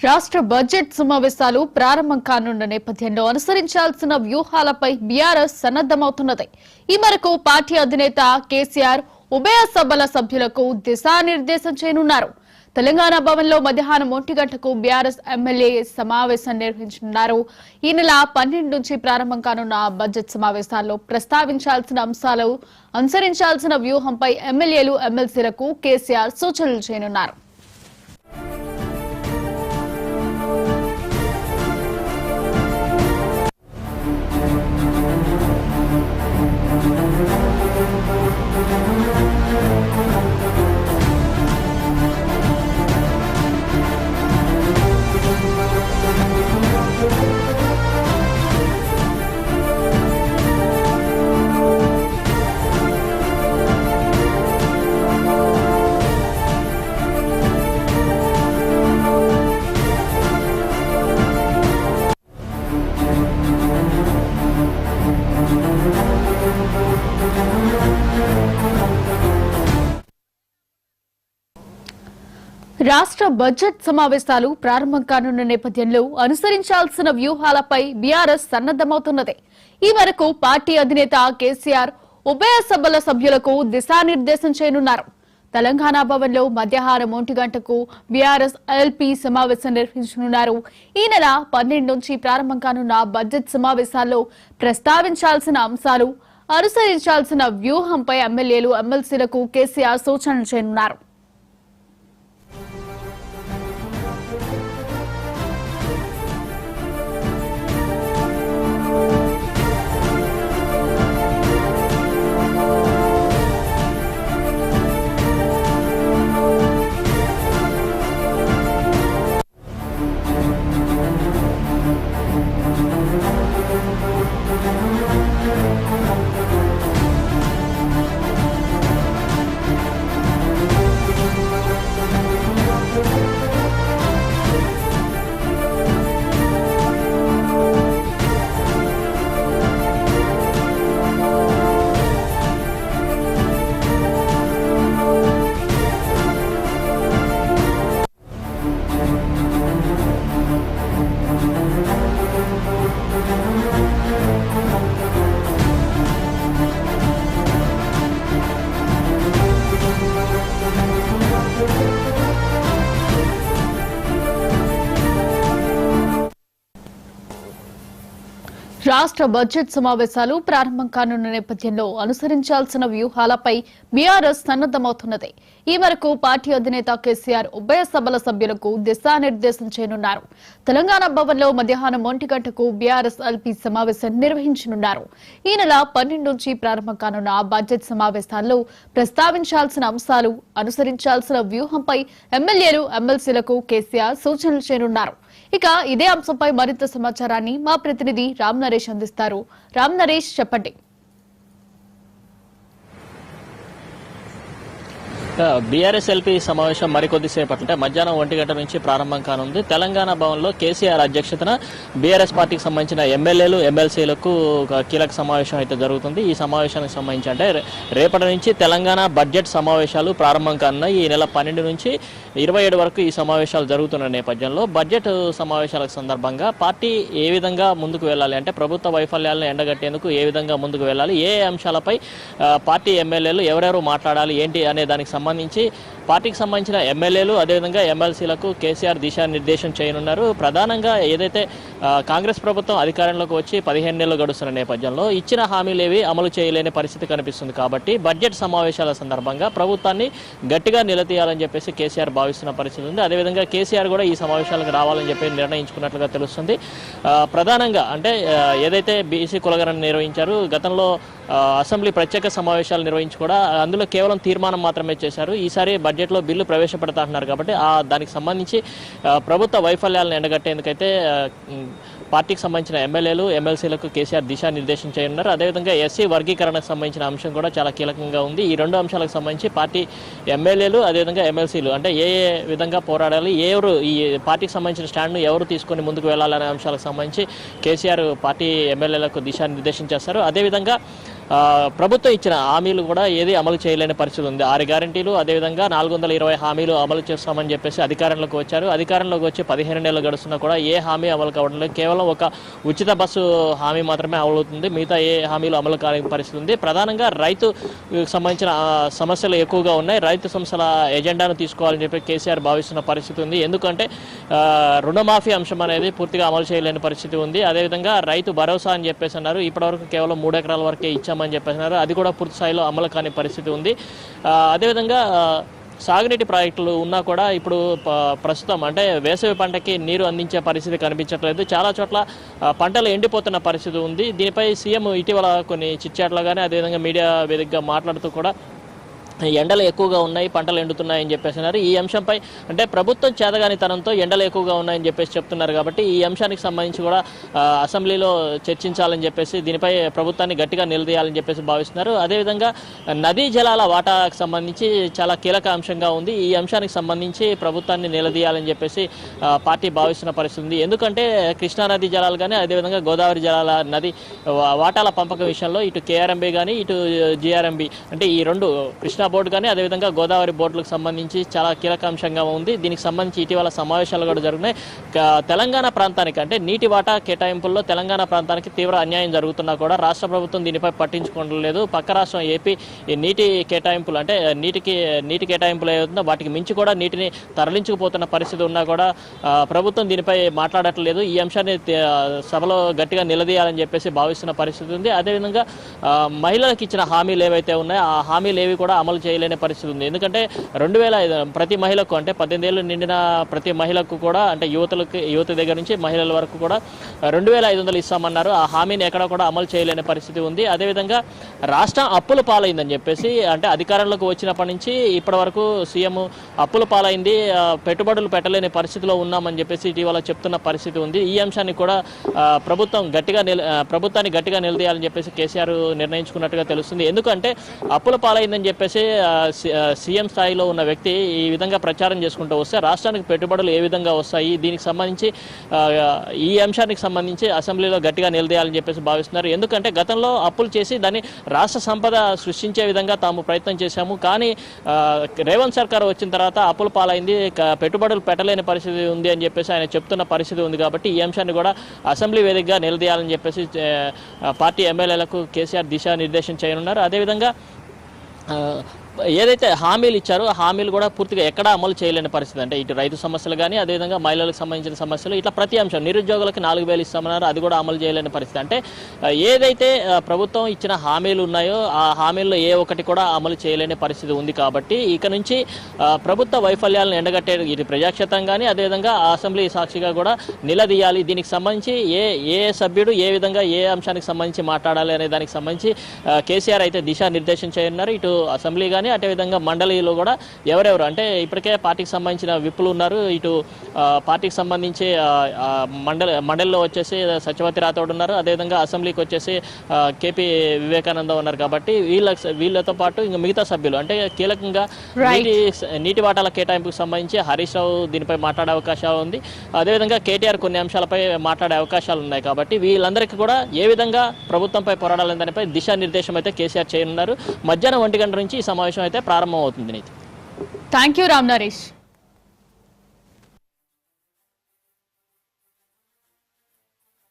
రాష్ట్ర బడ్జెట్ సమావేశాలు ప్రారంభం కానున్న నేపథ్యంలో అనుసరించాల్సిన వ్యూహాలపై బీఆర్ఎస్ సన్నద్దమవుతున్నది. ఈ మేరకు పార్టీ అధినేత కేసీఆర్ ఉభయ సభల సభ్యులకు దిశానిర్దేశం చేయనున్నారు. తెలంగాణ భవన్లో మధ్యాహ్నం 1 గంటకు బీఆర్ఎస్ ఎమ్మెల్యే సమావేశం నిర్వహించనున్నారు. ఈ నెల 12 నుంచి ప్రారంభం కానున్న బడ్జెట్ సమావేశాల్లో ప్రస్తావించాల్సిన అంశాలు, అనుసరించాల్సిన వ్యూహంపై ఎమ్మెల్యేలు, ఎమ్మెల్సీలకు కేసీఆర్ సూచనలు చేయనున్నారు. రాష్ట్ర బడ్జెట్ సమావేశాలు ప్రారంభం కానున్న నేపథ్యంలో అనుసరించాల్సిన వ్యూహాలపై బీఆర్ఎస్ సన్నద్దమవుతున్నది. ఈ మేరకు పార్టీ అధినేత కేసీఆర్ ఉభయ సభల సభ్యులకు దిశానిర్దేశం చేయనున్నారు. తెలంగాణ భవన్లో మధ్యాహ్నం 1 గంటకు బీఆర్ఎస్ ఎల్పీ సమావేశం నిర్వహించనున్నారు. ఈ నెల 12 నుంచి ప్రారంభం కానున్న బడ్జెట్ సమావేశాల్లో ప్రస్తావించాల్సిన అంశాలు, అనుసరించాల్సిన వ్యూహంపై ఎమ్మెల్యేలు, ఎమ్మెల్సీలకు కేసీఆర్ సూచనలు చేయనున్నారు. రాష్ట్ర బడ్జెట్ సమావేశాలు ప్రారంభం కానున్న నేపథ్యంలో అనుసరించాల్సిన వ్యూహాలపై బీఆర్ఎస్ సన్నద్దమవుతున్నది. ఈ మేరకు పార్టీ అధినేత కేసీఆర్ ఉభయ సభల సభ్యులకు దిశానిర్దేశం చేయనున్నారు. తెలంగాణ భవన్లో మధ్యాహ్నం 1 గంటకు బీఆర్ఎస్ ఎల్పీ సమావేశం నిర్వహించనున్నారు. ఈ నెల 12 నుంచి ప్రారంభం కానున్న బడ్జెట్ సమావేశాల్లో ప్రస్తావించాల్సిన అంశాలు, అనుసరించాల్సిన వ్యూహంపై ఎమ్మెల్యేలు, ఎమ్మెల్సీలకు కేసీఆర్ సూచనలు చేయనున్నారు. ఇక ఇదే అంశంపై మరింత సమాచారాన్ని మా ప్రతినిధి రామ్ నరేష్ అందిస్తారు. రామ్ నరేష్, చెప్పండి. బీఆర్ఎస్ ఎల్పీ సమావేశం మరికొద్దిసేపటి అంటే మధ్యాహ్నం 1 గంట నుంచి ప్రారంభం కానుంది. తెలంగాణ భవన్లో కేసీఆర్ అధ్యక్షతన బీఆర్ఎస్ పార్టీకి సంబంధించిన ఎమ్మెల్యేలు, ఎమ్మెల్సీలకు కీలక సమావేశం అయితే జరుగుతుంది. ఈ సమావేశానికి సంబంధించి అంటే రేపటి నుంచి తెలంగాణ బడ్జెట్ సమావేశాలు ప్రారంభం కానున్నాయి. ఈ నెల 12 నుంచి 27 వరకు ఈ సమావేశాలు జరుగుతున్న నేపథ్యంలో బడ్జెట్ సమావేశాల సందర్భంగా పార్టీ ఏ విధంగా ముందుకు వెళ్ళాలి అంటే ప్రభుత్వ వైఫల్యాలను ఎండగట్టేందుకు ఏ విధంగా ముందుకు వెళ్ళాలి, ఏ అంశాలపై పార్టీ ఎమ్మెల్యేలు ఎవరెవరు మాట్లాడాలి ఏంటి అనే దానికి సంబంధించి పార్టీకి సంబంధించిన ఎమ్మెల్యేలు, అదేవిధంగా ఎమ్మెల్సీలకు కేసీఆర్ దిశానిర్దేశం చేయనున్నారు. ప్రధానంగా ఏదైతే కాంగ్రెస్ ప్రభుత్వం అధికారంలోకి వచ్చి 15 నెలలు గడుస్తున్న నేపథ్యంలో ఇచ్చిన హామీలేవి అమలు చేయలేని పరిస్థితి కనిపిస్తుంది. కాబట్టి బడ్జెట్ సమావేశాల సందర్భంగా ప్రభుత్వాన్ని గట్టిగా నిలదీయాలని చెప్పేసి కేసీఆర్ భావిస్తున్న పరిస్థితి ఉంది. అదేవిధంగా కేసీఆర్ కూడా ఈ సమావేశాలకు రావాలని చెప్పి నిర్ణయించుకున్నట్లుగా తెలుస్తుంది. ప్రధానంగా అంటే ఏదైతే బీసీ కులగణన నిర్వహించారు, గతంలో అసెంబ్లీ ప్రత్యేక సమావేశాలు నిర్వహించి కూడా అందులో కేవలం తీర్మానం మాత్రమే చేశారు. ఈసారి బడ్జెట్లో బిల్లు ప్రవేశపెడతా అంటున్నారు. కాబట్టి దానికి సంబంధించి ప్రభుత్వ వైఫల్యాలను ఎండగట్టేందుకైతే పార్టీకి సంబంధించిన ఎమ్మెల్యేలు, ఎమ్మెల్సీలకు కేసీఆర్ దిశానిర్దేశం చేయనున్నారు. అదేవిధంగా ఎస్సీ వర్గీకరణకు సంబంధించిన అంశం కూడా చాలా కీలకంగా ఉంది. ఈ రెండు అంశాలకు సంబంధించి పార్టీ ఎమ్మెల్యేలు, అదేవిధంగా ఎమ్మెల్సీలు అంటే ఏ విధంగా పోరాడాలి, ఎవరు ఈ పార్టీకి సంబంధించిన స్టాండ్ను ఎవరు తీసుకొని ముందుకు వెళ్ళాలనే అంశాలకు సంబంధించి కేసీఆర్ పార్టీ ఎమ్మెల్యేలకు దిశానిర్దేశం చేస్తారు. అదేవిధంగా ప్రభుత్వం ఇచ్చిన హామీలు కూడా ఏది అమలు చేయలేని పరిస్థితి ఉంది. 6 గ్యారెంటీలు, అదేవిధంగా 420 హామీలు అమలు చేస్తామని చెప్పేసి అధికారంలోకి వచ్చారు. అధికారంలోకి వచ్చి 15 నెలలు గడుస్తున్నా కూడా ఏ హామీ అమలు కావడం లేదు. కేవలం ఒక ఉచిత బస్సు హామీ మాత్రమే అమలవుతుంది. మిగతా ఏ హామీలు అమలు కాని పరిస్థితి ఉంది. ప్రధానంగా రైతు సంబంధించిన సమస్యలు ఎక్కువగా ఉన్నాయి. రైతు సమస్యల ఎజెండాను తీసుకోవాలని చెప్పి కేసీఆర్ భావిస్తున్న పరిస్థితి ఉంది. ఎందుకంటే రుణమాఫీ అంశం అనేది పూర్తిగా అమలు చేయలేని పరిస్థితి ఉంది. అదేవిధంగా రైతు భరోసా అని చెప్పేసి అన్నారు. ఇప్పటివరకు కేవలం 3 ఎకరాల వరకే ఇచ్చామని చెప్పేసినారు. అది కూడా పూర్తి స్థాయిలో అమలు కాని పరిస్థితి ఉంది. అదేవిధంగా సాగునీటి ప్రాజెక్టులు ఉన్నా కూడా ఇప్పుడు ప్రస్తుతం అంటే వేసవి పంటకి నీరు అందించే పరిస్థితి కనిపించట్లేదు. చాలా చోట్ల పంటలు ఎండిపోతున్న పరిస్థితి ఉంది. దీనిపై సీఎం ఇటీవల కొన్ని చిట్చాట్లో కానీ అదేవిధంగా మీడియా వేదికగా మాట్లాడుతూ కూడా ఎండలు ఎక్కువగా ఉన్నాయి, పంటలు ఎండుతున్నాయని చెప్పేసినారు. ఈ అంశంపై అంటే ప్రభుత్వం చేతగానితనంతో ఎండలు ఎక్కువగా ఉన్నాయని చెప్పేసి చెప్తున్నారు. కాబట్టి ఈ అంశానికి సంబంధించి కూడా అసెంబ్లీలో చర్చించాలని చెప్పేసి దీనిపై ప్రభుత్వాన్ని గట్టిగా నిలదీయాలని చెప్పేసి భావిస్తున్నారు. అదేవిధంగా నదీ జలాల వాటాకు సంబంధించి చాలా కీలక అంశంగా ఉంది. ఈ అంశానికి సంబంధించి ప్రభుత్వాన్ని నిలదీయాలని చెప్పేసి పార్టీ భావిస్తున్న పరిస్థితి ఉంది. ఎందుకంటే కృష్ణానది జలాలు కానీ అదేవిధంగా గోదావరి జలాల నది వాటాల పంపకం విషయంలో ఇటు కేఆర్ఎంబీ కానీ ఇటు జిఆర్ఎంబీ అంటే ఈ రెండు కృష్ణా బోర్డు కానీ అదేవిధంగా గోదావరి బోర్డులకు సంబంధించి చాలా కీలక అంశంగా ఉంది. దీనికి సంబంధించి ఇటీవల సమావేశాలు కూడా జరుగుతున్నాయి. తెలంగాణ ప్రాంతానికి అంటే నీటి వాటా కేటాయింపుల్లో తెలంగాణ ప్రాంతానికి తీవ్ర అన్యాయం జరుగుతున్నా కూడా రాష్ట్ర ప్రభుత్వం దీనిపై పట్టించుకోవడం లేదు. పక్క రాష్ట్రం ఏపీ ఈ నీటి కేటాయింపులు అంటే నీటి కేటాయింపులు ఏదైతుందో వాటికి మించి కూడా నీటిని తరలించుకుపోతున్న పరిస్థితి ఉన్నా కూడా ప్రభుత్వం దీనిపై మాట్లాడట్లేదు. ఈ అంశాన్ని సభలో గట్టిగా నిలదీయాలని చెప్పేసి భావిస్తున్న పరిస్థితి ఉంది. అదేవిధంగా మహిళలకు ఇచ్చిన హామీలు ఏవైతే ఉన్నాయో ఆ హామీలు ఏవి కూడా అమలు చేయలేని పరిస్థితి ఉంది. ఎందుకంటే 2005 ప్రతి మహిళకు అంటే 18 ఏళ్ళు నిండిన ప్రతి మహిళకు కూడా అంటే యువత దగ్గర నుంచి మహిళల వరకు కూడా 2500 ఇస్తామన్నారు. ఆ హామీని ఎక్కడ కూడా అమలు చేయలేని పరిస్థితి ఉంది. అదేవిధంగా రాష్ట్రం అప్పుల పాలైందని చెప్పేసి అంటే అధికారంలోకి వచ్చినప్పటి నుంచి ఇప్పటి వరకు సీఎం అప్పుల పాలైంది, పెట్టుబడులు పెట్టలేని పరిస్థితిలో ఉన్నామని చెప్పేసి ఇటీవల చెప్తున్న పరిస్థితి ఉంది. ఈ అంశాన్ని కూడా ప్రభుత్వాన్ని గట్టిగా నిలదీయాలని చెప్పేసి కేసీఆర్ నిర్ణయించుకున్నట్టుగా తెలుస్తుంది. ఎందుకంటే అప్పుల పాలైందని చెప్పేసి సీఎం స్థాయిలో ఉన్న వ్యక్తి ఈ విధంగా ప్రచారం చేసుకుంటూ వస్తే రాష్ట్రానికి పెట్టుబడులు ఏ విధంగా వస్తాయి, దీనికి సంబంధించి ఈ అంశానికి సంబంధించి అసెంబ్లీలో గట్టిగా నిలదీయాలని చెప్పేసి భావిస్తున్నారు. ఎందుకంటే గతంలో అప్పులు చేసి దాన్ని రాష్ట్ర సంపద సృష్టించే విధంగా తాము ప్రయత్నం చేశాము. కానీ రేవంత్ సర్కార్ వచ్చిన తర్వాత అప్పుల పాలైంది, పెట్టుబడులు పెట్టలేని పరిస్థితి ఉంది అని చెప్పేసి ఆయన చెప్తున్న పరిస్థితి ఉంది. కాబట్టి ఈ అంశాన్ని కూడా అసెంబ్లీ వేదికగా నిలదీయాలని చెప్పేసి పార్టీ ఎమ్మెల్యేలకు కేసీఆర్ దిశానిర్దేశం చేయనున్నారు. అదేవిధంగా ఏదైతే హామీలు ఇచ్చారో ఆ హామీలు కూడా పూర్తిగా ఎక్కడా అమలు చేయలేని పరిస్థితి. అంటే ఇటు రైతు సమస్యలు కానీ అదేవిధంగా మహిళలకు సంబంధించిన సమస్యలు ఇట్లా ప్రతి అంశం నిరుద్యోగులకు 4000 ఇస్తామన్నారు, అది కూడా అమలు చేయలేని పరిస్థితి. అంటే ఏదైతే ప్రభుత్వం ఇచ్చిన హామీలు ఉన్నాయో ఆ హామీల్లో ఏ ఒక్కటి కూడా అమలు చేయలేని పరిస్థితి ఉంది. కాబట్టి ఇక నుంచి ప్రభుత్వ వైఫల్యాలను ఎండగట్టే ఇటు ప్రజాక్షేత్రం కానీ అదేవిధంగా అసెంబ్లీ సాక్షిగా కూడా నిలదీయాలి. దీనికి సంబంధించి ఏ సభ్యుడు ఏ విధంగా ఏ అంశానికి సంబంధించి మాట్లాడాలి అనే దానికి సంబంధించి కేసీఆర్ అయితే దిశానిర్దేశం చేయనున్నారు. ఇటు అసెంబ్లీ కానీ అదేవిధంగా మండలిలో కూడా ఎవరెవరు అంటే ఇప్పటికే పార్టీకి సంబంధించిన విప్పులు ఉన్నారు. ఇటు పార్టీకి సంబంధించి మండలిలో వచ్చేసి సత్యవతి రాథోడ్ ఉన్నారు. అదేవిధంగా అసెంబ్లీకి వచ్చేసి కేపీ వివేకానంద ఉన్నారు. కాబట్టి వీళ్ళతో పాటు ఇంకా మిగతా సభ్యులు అంటే కీలకంగా నీటి వాటాల కేటాయింపుకు సంబంధించి హరీష్ రావు దీనిపై మాట్లాడే అవకాశం ఉంది. అదేవిధంగా కేటీఆర్ కొన్ని అంశాలపై మాట్లాడే అవకాశాలు ఉన్నాయి. కాబట్టి వీళ్ళందరికీ కూడా ఏ విధంగా ప్రభుత్వంపై పోరాడాలని దానిపై దిశానిర్దేశం అయితే కేసీఆర్ చేయనున్నారు. మధ్యాహ్నం 1 గంట నుంచి ఈ సమావేశం అయితే ప్రారంభం అవుతుంది. Thank you Ram Naresh.